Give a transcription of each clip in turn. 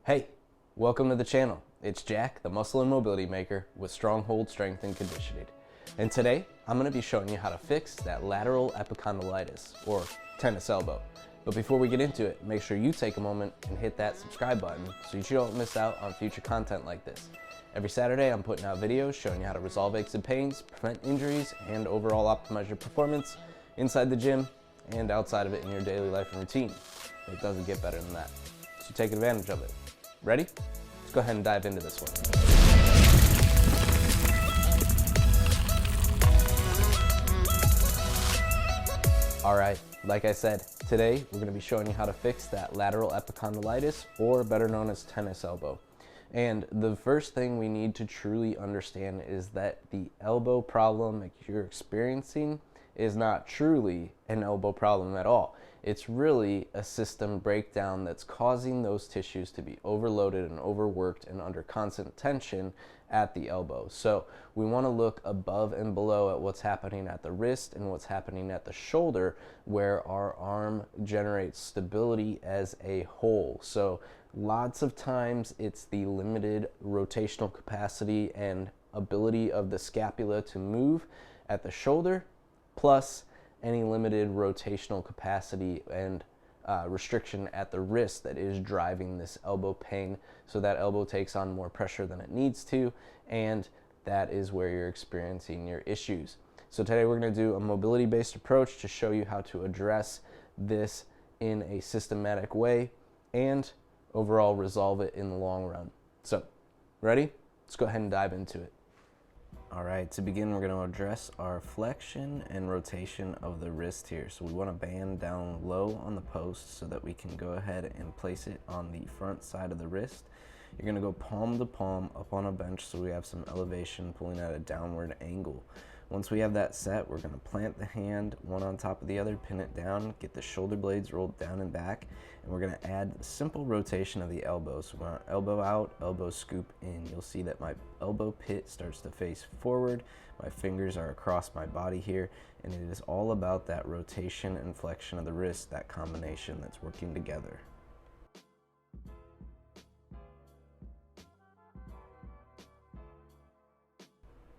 Hey, welcome to the channel. It's Jack, the muscle and mobility maker with Stronghold Strength and Conditioning. And today, I'm going to be showing you how to fix that lateral epicondylitis, or tennis elbow. But before we get into it, make sure you take a moment and hit that subscribe button so you don't miss out on future content like this. Every Saturday, I'm putting out videos showing you how to resolve aches and pains, prevent injuries, and overall optimize your performance inside the gym and outside of it in your daily life and routine. It doesn't get better than that. So take advantage of it. Ready? Let's go ahead and dive into this one. All right, like I said, today we're gonna be showing you how to fix that lateral epicondylitis, or better known as tennis elbow. And the first thing we need to truly understand is that the elbow problem that you're experiencing is not truly an elbow problem at all. It's really a system breakdown that's causing those tissues to be overloaded and overworked and under constant tension at the elbow. So we want to look above and below at what's happening at the wrist and what's happening at the shoulder, where our arm generates stability as a whole. So lots of times it's the limited rotational capacity and ability of the scapula to move at the shoulder, plus any limited rotational capacity and restriction at the wrist that is driving this elbow pain. So that elbow takes on more pressure than it needs to, and that is where you're experiencing your issues. So today we're going to do a mobility-based approach to show you how to address this in a systematic way and overall resolve it in the long run. So, ready? Let's go ahead and dive into it. All right, to begin, we're going to address our flexion and rotation of the wrist here. So we want to band down low on the post so that we can go ahead and place it on the front side of the wrist. You're going to go palm to palm up on a bench so we have some elevation pulling at a downward angle. Once we have that set, we're going to plant the hand one on top of the other, pin it down, get the shoulder blades rolled down and back, and we're going to add simple rotation of the elbow. So we're going to elbow out, elbow scoop in. You'll see that my elbow pit starts to face forward, my fingers are across my body here, and it is all about that rotation and flexion of the wrist, that combination that's working together.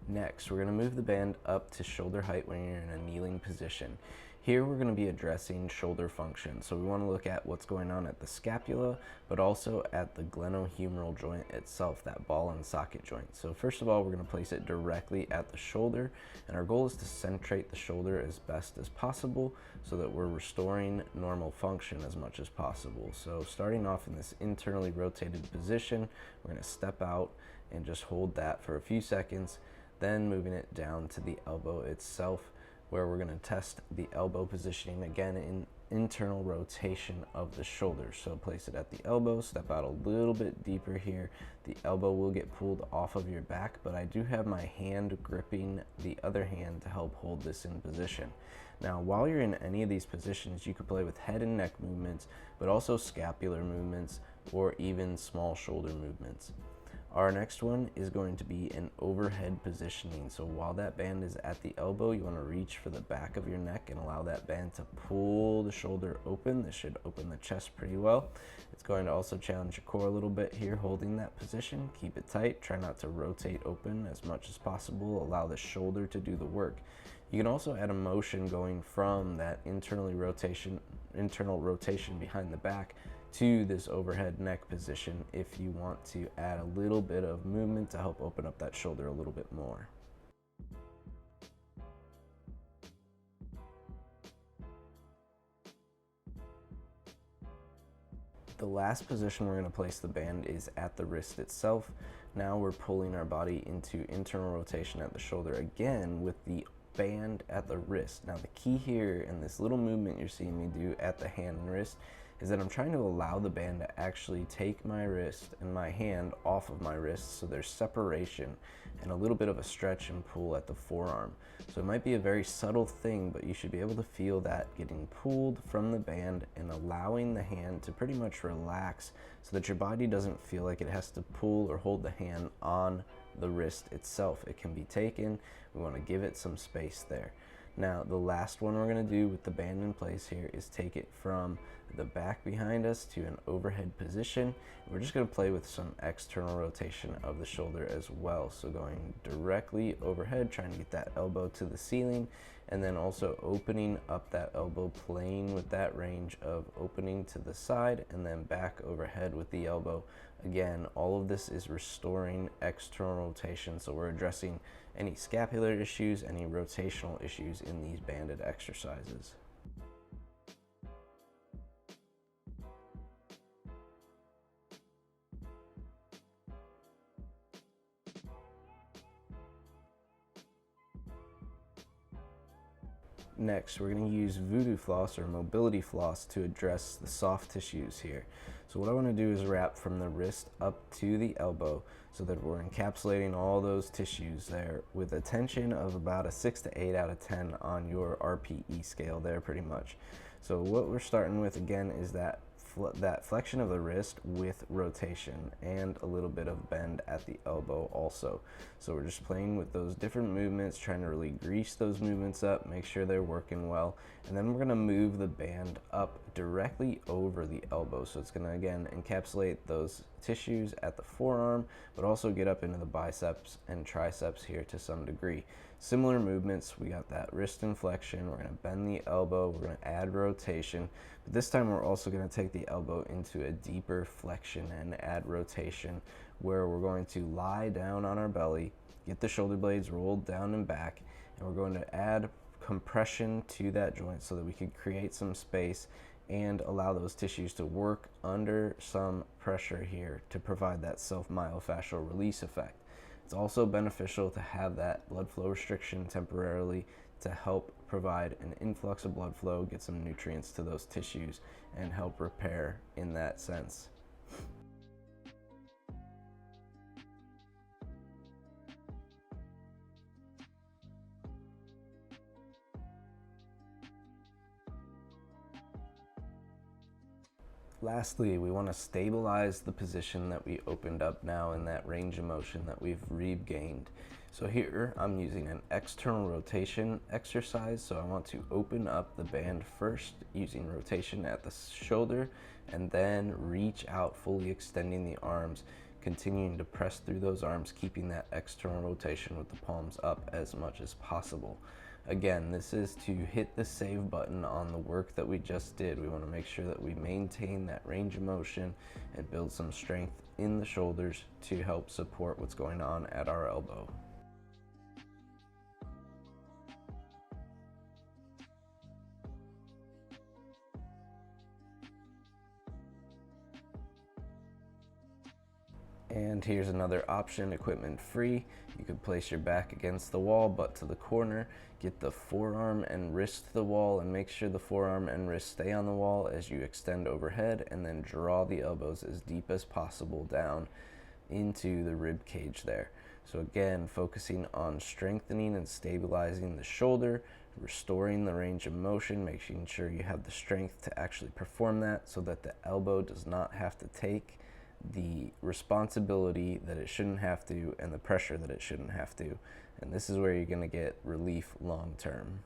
Next, we're going to move the band up to shoulder height when you're in a kneeling position. Here we're going to be addressing shoulder function. So we want to look at what's going on at the scapula, but also at the glenohumeral joint itself, that ball and socket joint. So first of all, we're going to place it directly at the shoulder, and our goal is to centrate the shoulder as best as possible so that we're restoring normal function as much as possible. So starting off in this internally rotated position, we're going to step out and just hold that for a few seconds. Then moving it down to the elbow itself, where we're going to test the elbow positioning again in internal rotation of the shoulder. So place it at the elbow, step out a little bit deeper here. The elbow will get pulled off of your back, but I do have my hand gripping the other hand to help hold this in position. Now, while you're in any of these positions, you could play with head and neck movements, but also scapular movements or even small shoulder movements. Our next one is going to be an overhead positioning. So while that band is at the elbow, you want to reach for the back of your neck and allow that band to pull the shoulder open. This should open the chest pretty well. It's going to also challenge your core a little bit here, holding that position. Keep it tight. Try not to rotate open as much as possible. Allow the shoulder to do the work. You can also add a motion going from that internal rotation behind the back to this overhead neck position if you want to add a little bit of movement to help open up that shoulder a little bit more. The last position we're going to place the band is at the wrist itself. Now we're pulling our body into internal rotation at the shoulder again with the band at the wrist. Now the key here in this little movement you're seeing me do at the hand and wrist is that I'm trying to allow the band to actually take my wrist and my hand off of my wrist, so there's separation and a little bit of a stretch and pull at the forearm. So it might be a very subtle thing, but you should be able to feel that getting pulled from the band and allowing the hand to pretty much relax so that your body doesn't feel like it has to pull or hold the hand on the wrist itself. It can be taken. We want to give it some space there. Now, the last one we're going to do with the band in place here is take it from the back behind us to an overhead position. We're just going to play with some external rotation of the shoulder as well. So going directly overhead, trying to get that elbow to the ceiling, and then also opening up that elbow, playing with that range of opening to the side and then back overhead with the elbow. Again, all of this is restoring external rotation, so we're addressing any scapular issues, any rotational issues in these banded exercises. Next, we're going to use voodoo floss or mobility floss to address the soft tissues here. So what I want to do is wrap from the wrist up to the elbow so that we're encapsulating all those tissues there with a tension of about a 6 to 8 out of 10 on your RPE scale there pretty much. So what we're starting with again is that flexion of the wrist with rotation and a little bit of bend at the elbow also. So we're just playing with those different movements, trying to really grease those movements up, make sure they're working well, and then we're going to move the band up directly over the elbow. So it's going to again encapsulate those tissues at the forearm, but also get up into the biceps and triceps here to some degree. Similar movements, we got that wrist inflection, we're going to bend the elbow, we're going to add rotation, but this time we're also going to take the elbow into a deeper flexion and add rotation, where we're going to lie down on our belly, get the shoulder blades rolled down and back, and we're going to add compression to that joint so that we can create some space and allow those tissues to work under some pressure here to provide that self-myofascial release effect. It's also beneficial to have that blood flow restriction temporarily to help provide an influx of blood flow, get some nutrients to those tissues, and help repair in that sense. Lastly, we want to stabilize the position that we opened up now in that range of motion that we've regained. So here I'm using an external rotation exercise. So I want to open up the band first using rotation at the shoulder and then reach out, fully extending the arms, continuing to press through those arms, keeping that external rotation with the palms up as much as possible. Again, this is to hit the save button on the work that we just did. We want to make sure that we maintain that range of motion and build some strength in the shoulders to help support what's going on at our elbow. And here's another option, equipment free. You could place your back against the wall, butt to the corner, get the forearm and wrist to the wall, and make sure the forearm and wrist stay on the wall as you extend overhead, and then draw the elbows as deep as possible down into the rib cage there. So again, focusing on strengthening and stabilizing the shoulder, restoring the range of motion, making sure you have the strength to actually perform that so that the elbow does not have to take the responsibility that it shouldn't have to and the pressure that it shouldn't have to. And this is where you're going to get relief long term.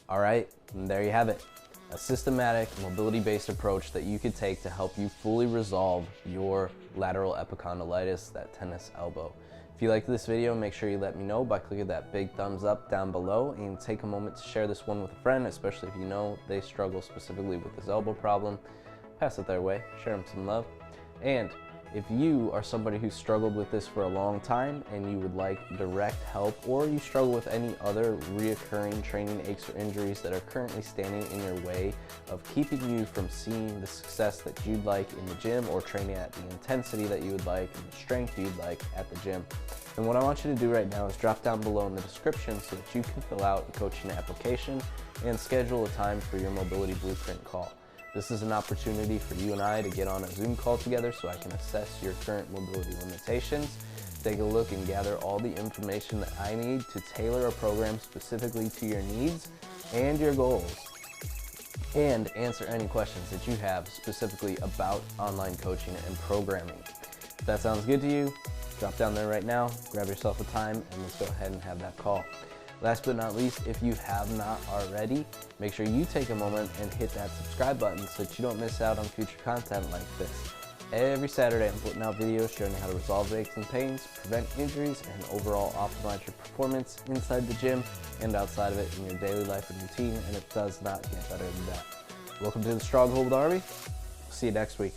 All right, and there you have it. A systematic, mobility-based approach that you could take to help you fully resolve your lateral epicondylitis, that tennis elbow. If you liked this video, make sure you let me know by clicking that big thumbs up down below, and take a moment to share this one with a friend, especially if you know they struggle specifically with this elbow problem. Pass it their way, share them some love. And if you are somebody who's struggled with this for a long time and you would like direct help, or you struggle with any other reoccurring training aches or injuries that are currently standing in your way of keeping you from seeing the success that you'd like in the gym, or training at the intensity that you would like and the strength you'd like at the gym, then what I want you to do right now is drop down below in the description so that you can fill out a coaching application and schedule a time for your mobility blueprint call. This is an opportunity for you and I to get on a Zoom call together so I can assess your current mobility limitations, take a look and gather all the information that I need to tailor a program specifically to your needs and your goals, and answer any questions that you have specifically about online coaching and programming. If that sounds good to you, drop down there right now, grab yourself a time, and let's go ahead and have that call. Last but not least, if you have not already, make sure you take a moment and hit that subscribe button so that you don't miss out on future content like this. Every Saturday I'm putting out videos showing you how to resolve aches and pains, prevent injuries, and overall optimize your performance inside the gym and outside of it in your daily life and routine, and it does not get better than that. Welcome to the Stronghold Army. See you next week.